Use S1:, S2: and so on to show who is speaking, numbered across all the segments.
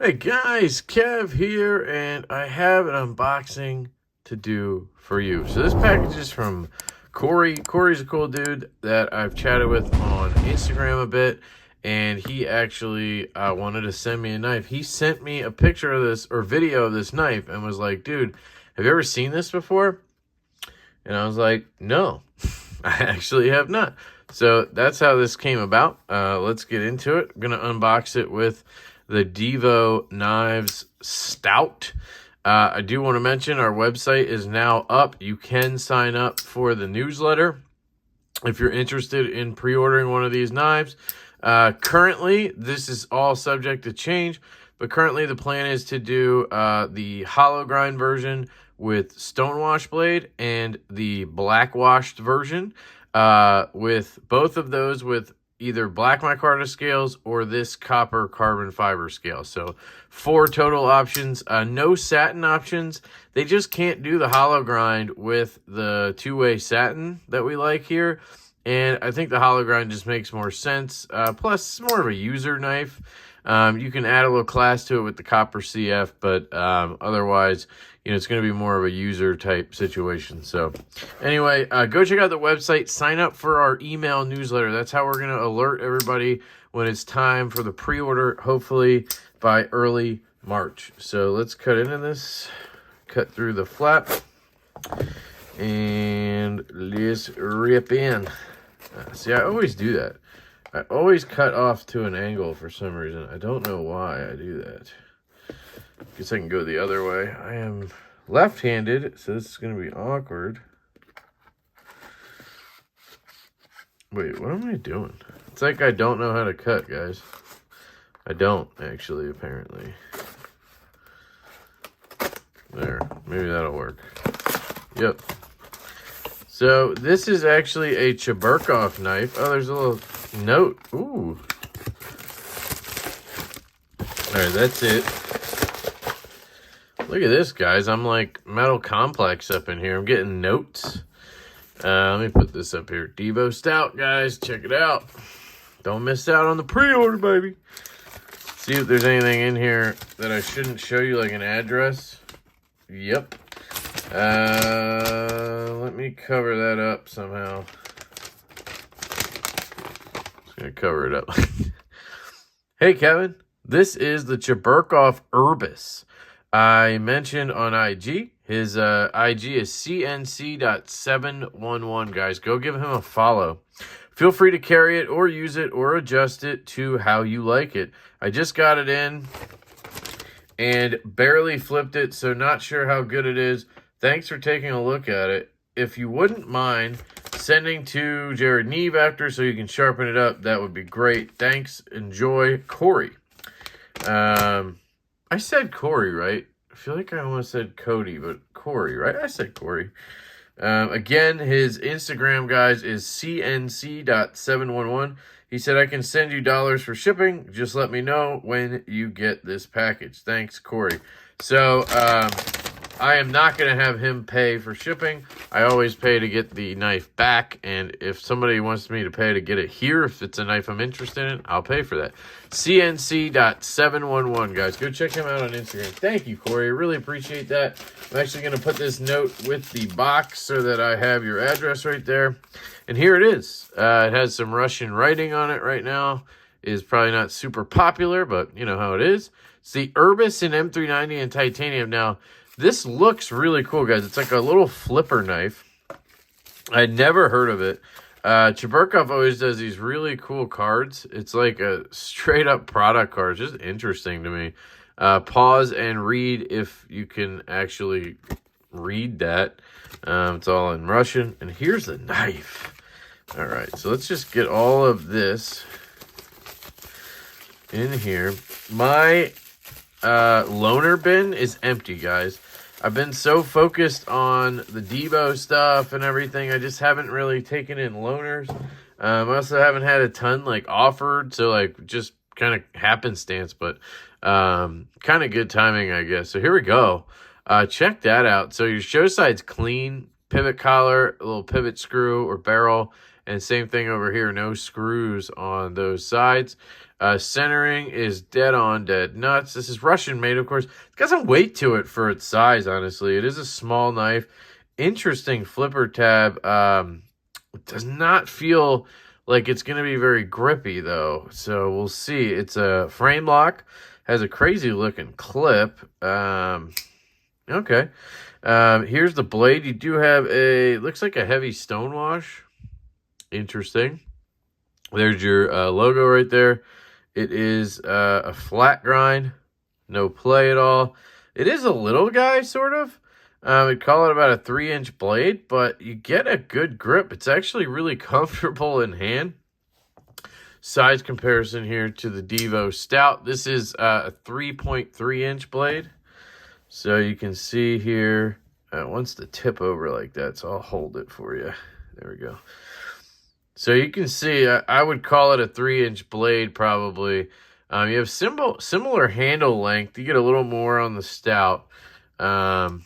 S1: Hey guys, Kev here, and I have an unboxing to do for you. So this package is from Cory. Cory's a cool dude that I've chatted with on Instagram a bit, and he actually wanted to send me a knife. He sent me a picture of this, or video of this knife, and was like, dude, have you ever seen this before? And I was like, no, I actually have not. So that's how this came about. Let's get into it. I'm going to unbox it with the Devo Knives Stout. I do want to mention our website is now up. You can sign up for the newsletter if you're interested in pre-ordering one of these knives. Currently, this is all subject to change, but currently the plan is to do the hollow grind version with stonewash blade and the black washed version with both of those with either black micarta scales or this copper carbon fiber scale. So 4 total options, no satin options. They just can't do the hollow grind with the two-way satin that we like here. And I think the hollow grind just makes more sense. Plus, it's more of a user knife. You can add a little class to it with the copper CF, but otherwise, it's going to be more of a user type situation. So anyway, go check out the website, sign up for our email newsletter. That's how we're going to alert everybody when it's time for the pre-order, hopefully by early March. So let's cut into this, cut through the flap, and let's rip in. See, I always do that. I always cut off to an angle for some reason. I don't know why I do that. Guess I can go the other way. I am left-handed, so this is going to be awkward. Wait, what am I doing? It's like I don't know how to cut, guys. I don't, actually, apparently. There. Maybe that'll work. Yep. So, this is actually a Cheburkov knife. Oh, there's a little note. Ooh. Alright, that's it. Look at this, guys. I'm like Metal Complex up in here. I'm getting notes. Let me put this up here. Devo Stout, guys. Check it out. Don't miss out on the pre-order, baby. See if there's anything in here that I shouldn't show you, like an address. Yep. Let me cover that up somehow. Just gonna cover it up. Hey, Kevin. This is the Cheburkov Urbis. I mentioned on IG. His IG is cnc.711, guys. Go give him a follow. Feel free to carry it or use it or adjust it to how you like it. I just got it in and barely flipped it, so not sure how good it is. Thanks for taking a look at it. If you wouldn't mind sending to Jared Neve after so you can sharpen it up, that would be great. Thanks. Enjoy, Cory. I said Cory, right? I feel like I almost said Cody, but Cory, right? I said Cory. Again, his Instagram, guys, is cnc.711. He said, I can send you dollars for shipping. Just let me know when you get this package. Thanks, Cory. So, I am not going to have him pay for shipping. I always pay to get the knife back, and if somebody wants me to pay to get it here, if it's a knife I'm interested in, I'll pay for that. cnc.711, guys. Go check him out on Instagram. Thank you, Cory. I really appreciate that. I'm actually going to put this note with the box so that I have your address right there. And here it is. It has some Russian writing on it right now. It is probably not super popular, but you know how it is. It's the Urbis in M390 in titanium. Now, this looks really cool, guys. It's like a little flipper knife. I'd never heard of it. Cheburkov always does these really cool cards. It's like a straight-up product card. It's just interesting to me. Pause and read if you can actually read that. It's all in Russian. And here's the knife. All right, so let's just get all of this in here. My loaner bin is empty, guys. I've been so focused on the Devo stuff and everything, I just haven't really taken in loaners. I also haven't had a ton like offered, so like just kind of happenstance, but kind of good timing, I guess. So here we go. Check that out. So your show side's clean, pivot collar, a little pivot screw or barrel, And same thing over here, no screws on those sides. Centering is dead on, dead nuts. This is Russian made, of course. It's got some weight to it for its size, honestly. It is a small knife. Interesting flipper tab. It does not feel like it's going to be very grippy, though. So we'll see. It's a frame lock. Has a crazy looking clip. Okay. Here's the blade. You do have looks like a heavy stonewash. Interesting. There's your logo right there. It is a flat grind, no play at all. It is a little guy, sort of. We'd call it about a 3-inch blade, but you get a good grip. It's actually really comfortable in hand. Size comparison here to the Devo Stout. This is a 3.3-inch blade. So you can see here, once the tip over like that, so I'll hold it for you. There we go. So you can see, I would call it a 3-inch blade probably. You have similar handle length. You get a little more on the Stout. What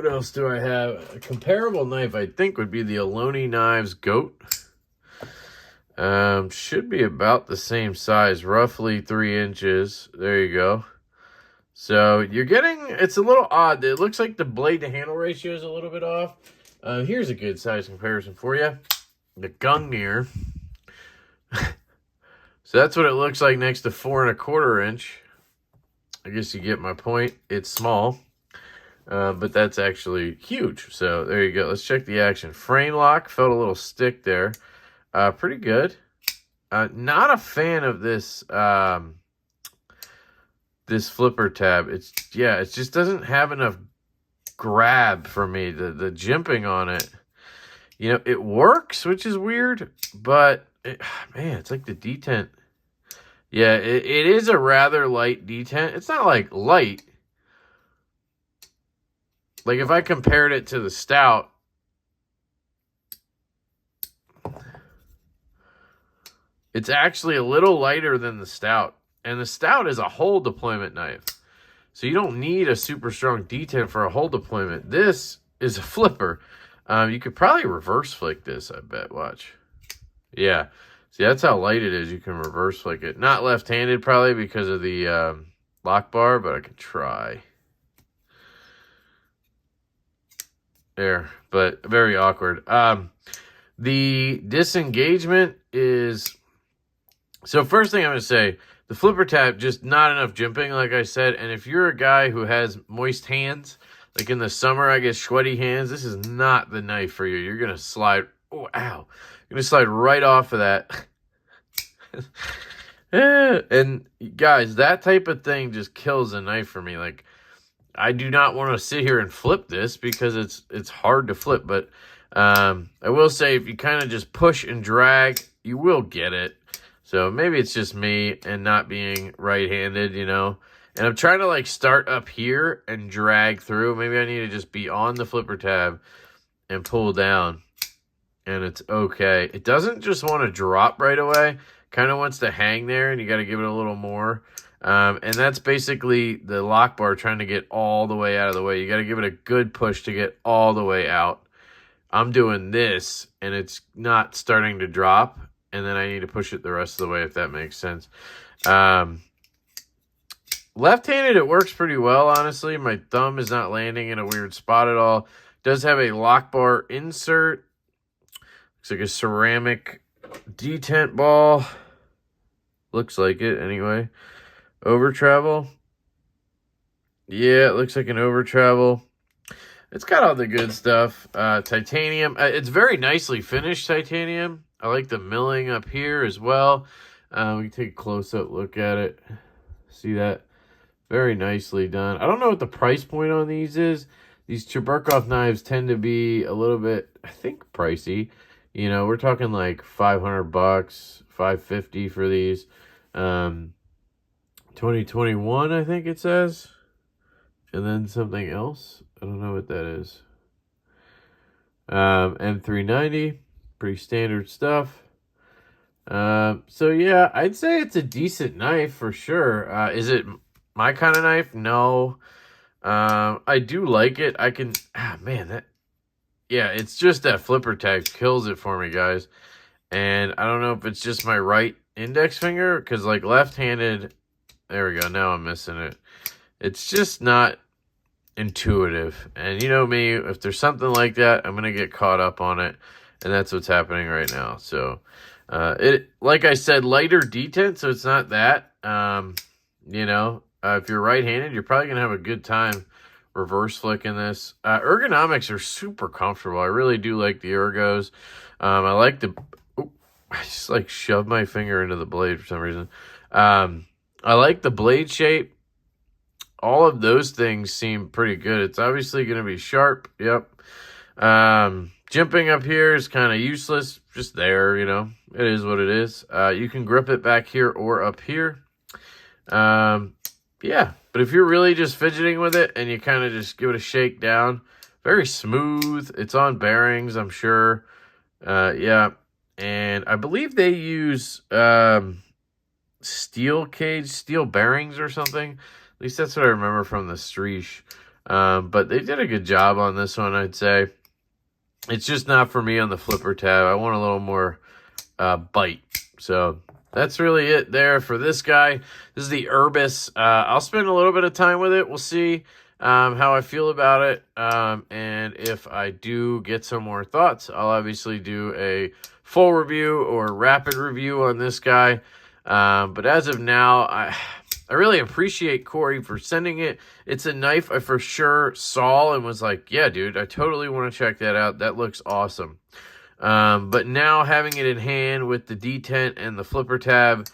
S1: else do I have? A comparable knife, I think, would be the Aloni Knives Goat. Should be about the same size, roughly 3 inches. There you go. So you're getting, it's a little odd. It looks like the blade to handle ratio is a little bit off. Here's a good size comparison for you. The Gungnir. So that's what it looks like next to 4 1/4 inch. I guess you get my point. It's small, but that's actually huge. So there you go. Let's check the action. Frame lock. Felt a little stick there. Pretty good. Not a fan of this this flipper tab. It just doesn't have enough grab for me. The jimping on it, you know, it works, which is weird, but man, it's like the detent. Yeah, it is a rather light detent. It's not like light. Like if I compared it to the Stout, it's actually a little lighter than the Stout. And the Stout is a hole deployment knife. So you don't need a super strong detent for a hole deployment. This is a flipper. You could probably reverse flick this, I bet. Watch. Yeah. See, that's how light it is. You can reverse flick it. Not left-handed probably because of the lock bar, but I could try. There. But very awkward. The disengagement is... So first thing I'm going to say, the flipper tab, just not enough jimping, like I said. And if you're a guy who has moist hands, like in the summer, I get sweaty hands, this is not the knife for you. You're going to slide, oh, ow. You're going to slide right off of that. And guys, that type of thing just kills a knife for me. Like, I do not want to sit here and flip this because it's hard to flip. But I will say, if you kind of just push and drag, you will get it. So maybe it's just me and not being right-handed, you know. And I'm trying to, like, start up here and drag through. Maybe I need to just be on the flipper tab and pull down. And it's okay. It doesn't just want to drop right away. Kind of wants to hang there, and you got to give it a little more. And that's basically the lock bar trying to get all the way out of the way. You got to give it a good push to get all the way out. I'm doing this, and it's not starting to drop. And then I need to push it the rest of the way, if that makes sense. Left-handed, it works pretty well, honestly. My thumb is not landing in a weird spot at all. Does have a lock bar insert. Looks like a ceramic detent ball. Looks like it, anyway. Over travel. Yeah, it looks like an over travel. It's got all the good stuff. Titanium. It's very nicely finished titanium. I like the milling up here as well. We can take a close-up look at it. See that? Very nicely done. I don't know what the price point on these is. These Cheburkov knives tend to be a little bit, I think, pricey. You know, we're talking like $500, $550 for these. 2021, I think it says. And then something else. I don't know what that is. M390. Pretty standard stuff. So yeah, I'd say it's a decent knife for sure. Is it my kind of knife? No. I do like it. I can, man, yeah, it's just that flipper tab kills it for me, guys. And I don't know if it's just my right index finger, because like left-handed, there we go, now I'm missing it. It's just not intuitive. And you know me, if there's something like that, I'm going to get caught up on it. And that's what's happening right now. So, it, like I said, lighter detent, so it's not that. You know, if you're right-handed, you're probably going to have a good time reverse flicking this. Ergonomics are super comfortable. I really do like the ergos. I like the... Oh, I just like shoved my finger into the blade for some reason. I like the blade shape. All of those things seem pretty good. It's obviously going to be sharp. Yep. Jimping up here is kind of useless. Just there, you know. It is what it is. You can grip it back here or up here. Yeah. But if you're really just fidgeting with it and you kind of just give it a shake down, very smooth. It's on bearings, I'm sure. Yeah. And I believe they use steel bearings or something. At least that's what I remember from the Streesh. But they did a good job on this one, I'd say. It's just not for me on the flipper tab. I want a little more bite. So that's really it there for this guy. This is the Urbis. I'll spend a little bit of time with it. We'll see how I feel about it. And if I do get some more thoughts, I'll obviously do a full review or rapid review on this guy. But as of now, I really appreciate Cory for sending it. It's a knife I for sure saw and was like, yeah, dude, I totally want to check that out. That looks awesome. But now having it in hand with the detent and the flipper tab,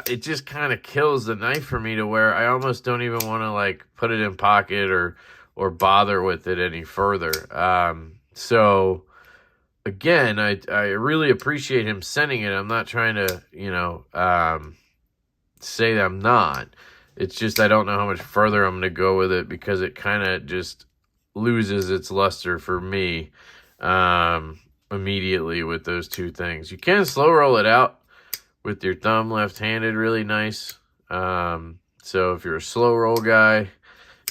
S1: it just kind of kills the knife for me to where I almost don't even want to like put it in pocket or bother with it any further. So again, I really appreciate him sending it. I'm not trying to, you know, say that I'm not. It's just I don't know how much further I'm going to go with it because it kind of just loses its luster for me immediately with those two things. You can slow roll it out with your thumb left-handed, really nice. So if you're a slow roll guy,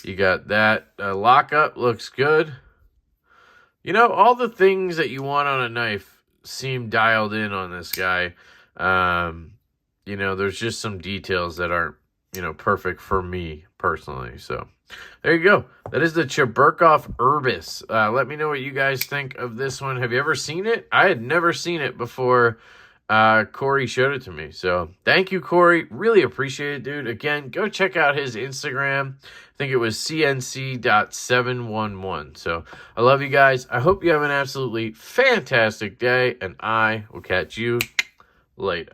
S1: you got that. Lockup looks good. You know, all the things that you want on a knife seem dialed in on this guy. You know, there's just some details that aren't, you know, perfect for me personally. So there you go. That is the Cheburkov Urbis. Let me know what you guys think of this one. Have you ever seen it? I had never seen it before Cory showed it to me. So thank you, Cory. Really appreciate it, dude. Again, go check out his Instagram. I think it was cnc.711. So I love you guys. I hope you have an absolutely fantastic day, and I will catch you later.